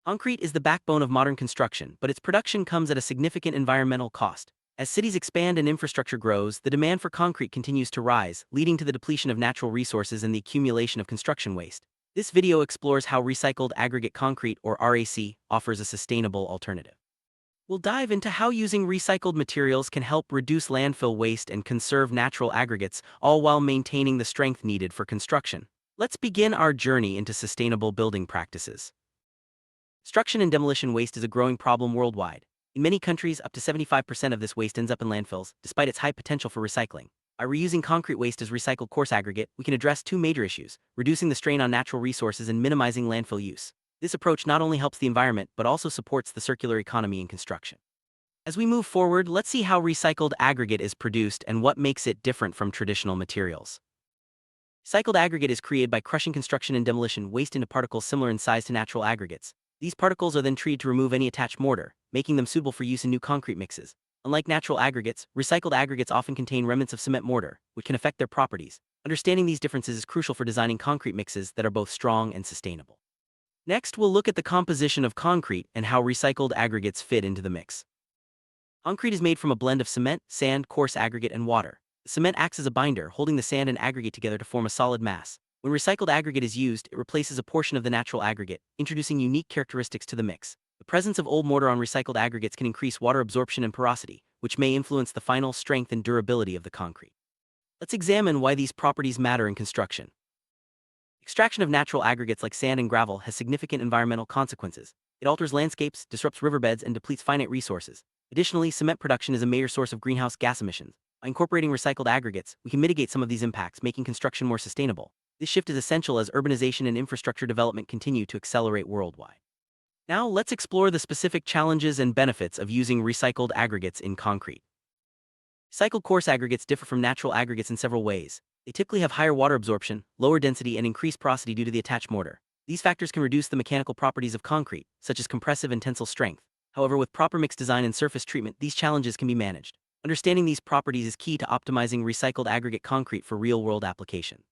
Concrete is the backbone of modern construction, but its production comes at a significant environmental cost. As cities expand and infrastructure grows, the demand for concrete continues to rise, leading to the depletion of natural resources and the accumulation of construction waste. This video explores how recycled aggregate concrete, or RAC, offers a sustainable alternative. We'll dive into how using recycled materials can help reduce landfill waste and conserve natural aggregates, all while maintaining the strength needed for construction. Let's begin our journey into sustainable building practices. Construction and demolition waste is a growing problem worldwide. In many countries, up to 75% of this waste ends up in landfills, despite its high potential for recycling. By reusing concrete waste as recycled coarse aggregate, we can address two major issues: reducing the strain on natural resources and minimizing landfill use. This approach not only helps the environment, but also supports the circular economy in construction. As we move forward, let's see how recycled aggregate is produced and what makes it different from traditional materials. Recycled aggregate is created by crushing construction and demolition waste into particles similar in size to natural aggregates. These particles are then treated to remove any attached mortar, making them suitable for use in new concrete mixes. Unlike natural aggregates, recycled aggregates often contain remnants of cement mortar, which can affect their properties. Understanding these differences is crucial for designing concrete mixes that are both strong and sustainable. Next, we'll look at the composition of concrete and how recycled aggregates fit into the mix. Concrete is made from a blend of cement, sand, coarse aggregate, and water. The cement acts as a binder, holding the sand and aggregate together to form a solid mass. When recycled aggregate is used, it replaces a portion of the natural aggregate, introducing unique characteristics to the mix. The presence of old mortar on recycled aggregates can increase water absorption and porosity, which may influence the final strength and durability of the concrete. Let's examine why these properties matter in construction. Extraction of natural aggregates like sand and gravel has significant environmental consequences. It alters landscapes, disrupts riverbeds, and depletes finite resources. Additionally, cement production is a major source of greenhouse gas emissions. By incorporating recycled aggregates, we can mitigate some of these impacts, making construction more sustainable. This shift is essential as urbanization and infrastructure development continue to accelerate worldwide. Now, let's explore the specific challenges and benefits of using recycled aggregates in concrete. Recycled coarse aggregates differ from natural aggregates in several ways. They typically have higher water absorption, lower density, and increased porosity due to the attached mortar. These factors can reduce the mechanical properties of concrete, such as compressive and tensile strength. However, with proper mix design and surface treatment, these challenges can be managed. Understanding these properties is key to optimizing recycled aggregate concrete for real-world application.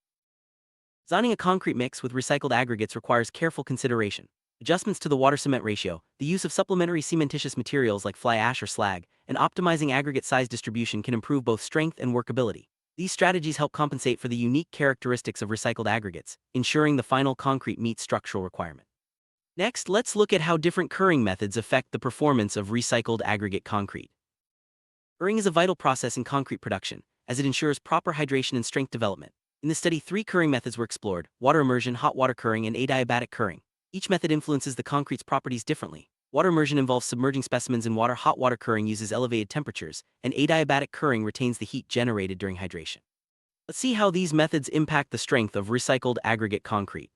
Designing a concrete mix with recycled aggregates requires careful consideration. Adjustments to the water-cement ratio, the use of supplementary cementitious materials like fly ash or slag, and optimizing aggregate size distribution can improve both strength and workability. These strategies help compensate for the unique characteristics of recycled aggregates, ensuring the final concrete meets structural requirement. Next, let's look at how different curing methods affect the performance of recycled aggregate concrete. Curing is a vital process in concrete production, as it ensures proper hydration and strength development. In this study, 3 curing methods were explored: water immersion, hot water curing, and adiabatic curing. Each method influences the concrete's properties differently. Water immersion involves submerging specimens in water, hot water curing uses elevated temperatures, and adiabatic curing retains the heat generated during hydration. Let's see how these methods impact the strength of recycled aggregate concrete.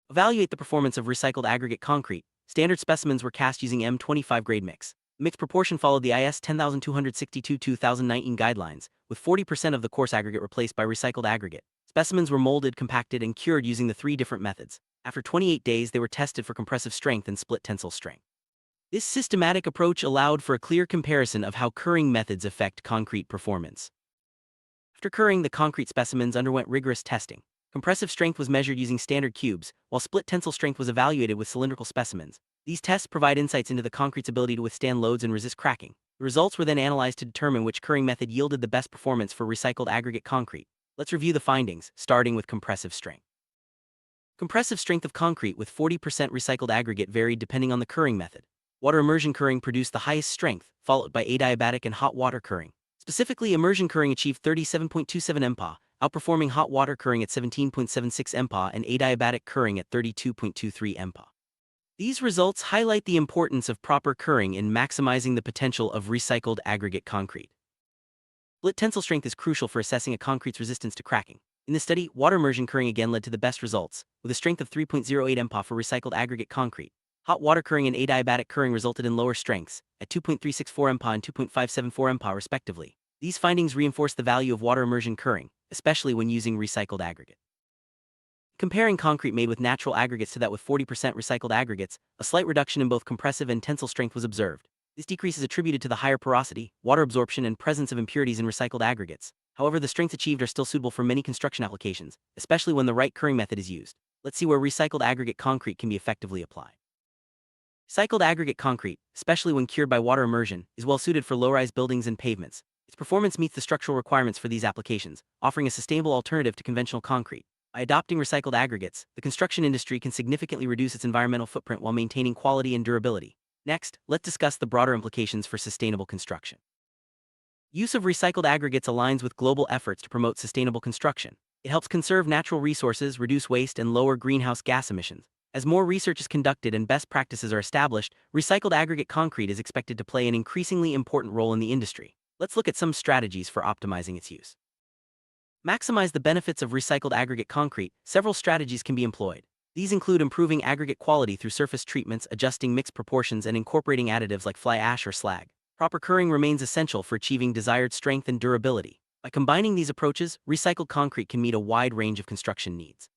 Evaluate the performance of recycled aggregate concrete. Standard specimens were cast using M25 grade mix. The mix proportion followed the IS 10262-2019 guidelines, with 40% of the coarse aggregate replaced by recycled aggregate. Specimens were molded, compacted, and cured using the 3 different methods. After 28 days, they were tested for compressive strength and split tensile strength. This systematic approach allowed for a clear comparison of how curing methods affect concrete performance. After curing, the concrete specimens underwent rigorous testing. Compressive strength was measured using standard cubes, while split tensile strength was evaluated with cylindrical specimens. These tests provide insights into the concrete's ability to withstand loads and resist cracking. The results were then analyzed to determine which curing method yielded the best performance for recycled aggregate concrete. Let's review the findings, starting with compressive strength. Compressive strength of concrete with 40% recycled aggregate varied depending on the curing method. Water immersion curing produced the highest strength, followed by adiabatic and hot water curing. Specifically, immersion curing achieved 37.27 MPa, outperforming hot water curing at 17.76 MPa and adiabatic curing at 32.23 MPa. These results highlight the importance of proper curing in maximizing the potential of recycled aggregate concrete. Split tensile strength is crucial for assessing a concrete's resistance to cracking. In this study, water immersion curing again led to the best results, with a strength of 3.08 MPa for recycled aggregate concrete. Hot water curing and adiabatic curing resulted in lower strengths, at 2.364 MPa and 2.574 MPa respectively. These findings reinforce the value of water immersion curing, especially when using recycled aggregate. Comparing concrete made with natural aggregates to that with 40% recycled aggregates, a slight reduction in both compressive and tensile strength was observed. This decrease is attributed to the higher porosity, water absorption, and presence of impurities in recycled aggregates. However, the strengths achieved are still suitable for many construction applications, especially when the right curing method is used. Let's see where recycled aggregate concrete can be effectively applied. Recycled aggregate concrete, especially when cured by water immersion, is well suited for low-rise buildings and pavements. Its performance meets the structural requirements for these applications, offering a sustainable alternative to conventional concrete. By adopting recycled aggregates, the construction industry can significantly reduce its environmental footprint while maintaining quality and durability. Next, let's discuss the broader implications for sustainable construction. Use of recycled aggregates aligns with global efforts to promote sustainable construction. It helps conserve natural resources, reduce waste, and lower greenhouse gas emissions. As more research is conducted and best practices are established, recycled aggregate concrete is expected to play an increasingly important role in the industry. Let's look at some strategies for optimizing its use. Maximize the benefits of recycled aggregate concrete. Several strategies can be employed. These include improving aggregate quality through surface treatments, adjusting mix proportions, and incorporating additives like fly ash or slag. Proper curing remains essential for achieving desired strength and durability. By combining these approaches, recycled concrete can meet a wide range of construction needs.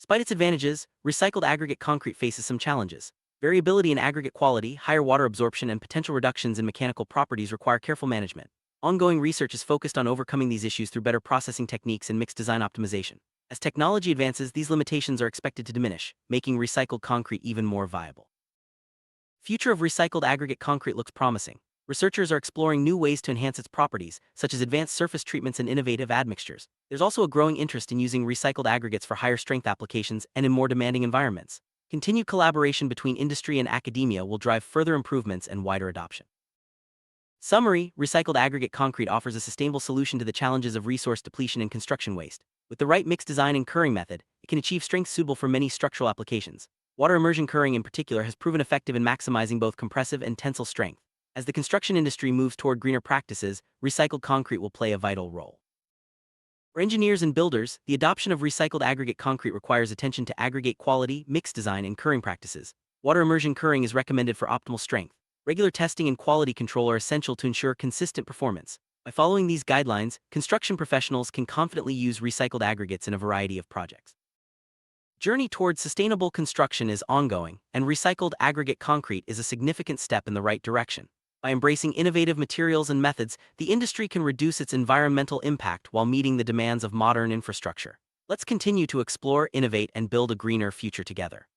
Despite its advantages, recycled aggregate concrete faces some challenges. Variability in aggregate quality, higher water absorption, and potential reductions in mechanical properties require careful management. Ongoing research is focused on overcoming these issues through better processing techniques and mix design optimization. As technology advances, these limitations are expected to diminish, making recycled concrete even more viable. Future of recycled aggregate concrete looks promising. Researchers are exploring new ways to enhance its properties, such as advanced surface treatments and innovative admixtures. There's also a growing interest in using recycled aggregates for higher strength applications and in more demanding environments. Continued collaboration between industry and academia will drive further improvements and wider adoption. Summary: recycled aggregate concrete offers a sustainable solution to the challenges of resource depletion and construction waste. With the right mix design and curing method, it can achieve strength suitable for many structural applications. Water immersion curing in particular has proven effective in maximizing both compressive and tensile strength. As the construction industry moves toward greener practices, recycled concrete will play a vital role. For engineers and builders, the adoption of recycled aggregate concrete requires attention to aggregate quality, mix design, and curing practices. Water immersion curing is recommended for optimal strength. Regular testing and quality control are essential to ensure consistent performance. By following these guidelines, construction professionals can confidently use recycled aggregates in a variety of projects. Journey towards sustainable construction is ongoing, and recycled aggregate concrete is a significant step in the right direction. By embracing innovative materials and methods, the industry can reduce its environmental impact while meeting the demands of modern infrastructure. Let's continue to explore, innovate, and build a greener future together.